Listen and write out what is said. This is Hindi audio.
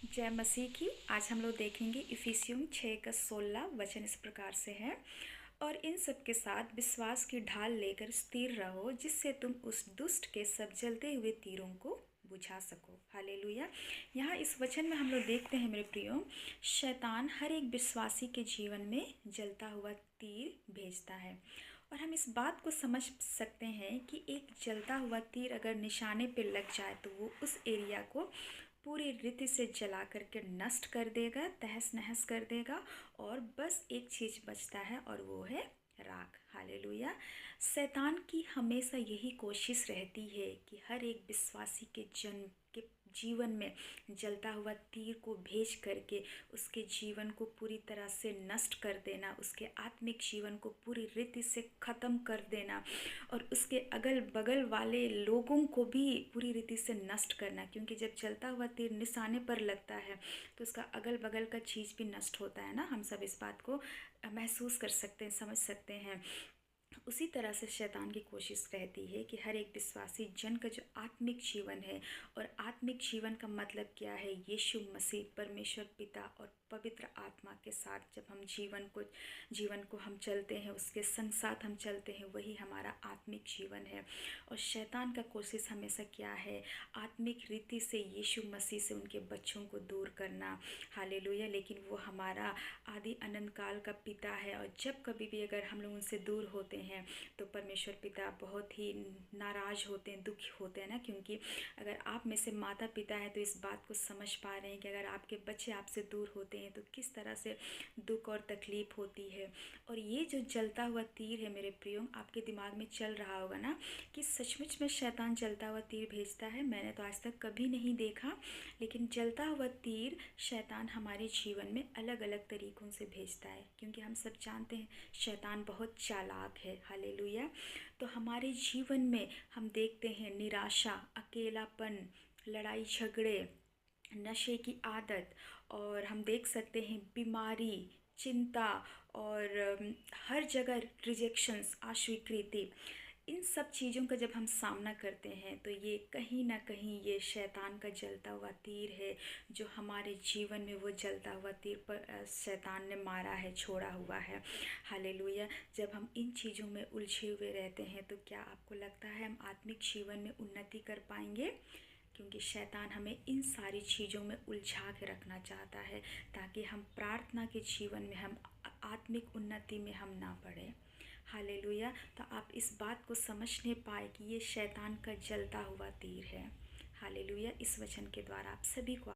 जय मसीह की। आज हम लोग देखेंगे इफिसियों 6:16 वचन इस प्रकार से है। और इन सब के साथ विश्वास की ढाल लेकर स्थिर रहो, जिससे तुम उस दुष्ट के सब जलते हुए तीरों को बुझा सको। हालेलुया। यहाँ इस वचन में हम लोग देखते हैं मेरे प्रियो, शैतान हर एक विश्वासी के जीवन में जलता हुआ तीर भेजता है। और हम इस बात को समझ सकते हैं कि एक जलता हुआ तीर अगर निशाने पे लग जाए तो वो उस एरिया को पूरी रीति से जला करके नष्ट कर देगा, तहस नहस कर देगा। और बस एक चीज़ बचता है और वो है राख। हालेलुया। शैतान की हमेशा यही कोशिश रहती है कि हर एक विश्वासी के जन्म के जीवन में जलता हुआ तीर को भेज करके उसके जीवन को पूरी तरह से नष्ट कर देना, उसके आत्मिक जीवन को पूरी रीति से ख़त्म कर देना और उसके अगल बगल वाले लोगों को भी पूरी रीति से नष्ट करना। क्योंकि जब जलता हुआ तीर निशाने पर लगता है तो उसका अगल बगल का चीज़ भी नष्ट होता है ना। हम सब इस बात को महसूस कर सकते हैं, समझ सकते हैं। उसी तरह से शैतान की कोशिश रहती है कि हर एक विश्वासी जन का जो आत्मिक जीवन है, और आत्मिक जीवन का मतलब क्या है, यीशु मसीह परमेश्वर पिता और पवित्र आत्मा के साथ जब हम जीवन को हम चलते हैं, उसके संग साथ हम चलते हैं, वही हमारा आत्मिक जीवन है। और शैतान का कोशिश हमेशा क्या है, आत्मिक रीति से यीशु मसीह से उनके बच्चों को दूर करना। हालेलुया। लेकिन वो हमारा आदि अनंत काल का पिता है, और जब कभी भी अगर हम लोग उनसे दूर होते हैं तो परमेश्वर पिता बहुत ही नाराज़ होते हैं, दुखी होते हैं ना। क्योंकि अगर आप में से माता पिता हैं तो इस बात को समझ पा रहे हैं कि अगर आपके बच्चे आपसे दूर होते हैं तो किस तरह से दुख और तकलीफ़ होती है। और ये जो जलता हुआ तीर है मेरे प्रियो, आपके दिमाग में चल रहा होगा ना कि सचमुच में शैतान जलता हुआ तीर भेजता है। मैंने तो आज तक कभी नहीं देखा, लेकिन जलता हुआ तीर शैतान हमारे जीवन में अलग अलग तरीक़ों से भेजता है। क्योंकि हम सब जानते हैं शैतान बहुत चालाक है। हालेलुया। तो हमारे जीवन में हम देखते हैं निराशा, अकेलापन, लड़ाई झगड़े, नशे की आदत, और हम देख सकते हैं बीमारी, चिंता, और हर जगह रिजेक्शंस, अस्वीकृति। इन सब चीज़ों का जब हम सामना करते हैं तो ये कहीं ना कहीं ये शैतान का जलता हुआ तीर है, जो हमारे जीवन में वो जलता हुआ तीर पर शैतान ने मारा है, छोड़ा हुआ है। हालेलुया। जब हम इन चीज़ों में उलझे हुए रहते हैं तो क्या आपको लगता है हम आत्मिक जीवन में उन्नति कर पाएंगे? क्योंकि शैतान हमें इन सारी चीज़ों में उलझा के रखना चाहता है, ताकि हम प्रार्थना के जीवन में, हम आत्मिक उन्नति में हम ना पड़े। हालेलुया। तो आप इस बात को समझने पाए कि ये शैतान का जलता हुआ तीर है। हालेलुया। इस वचन के द्वारा आप सभी को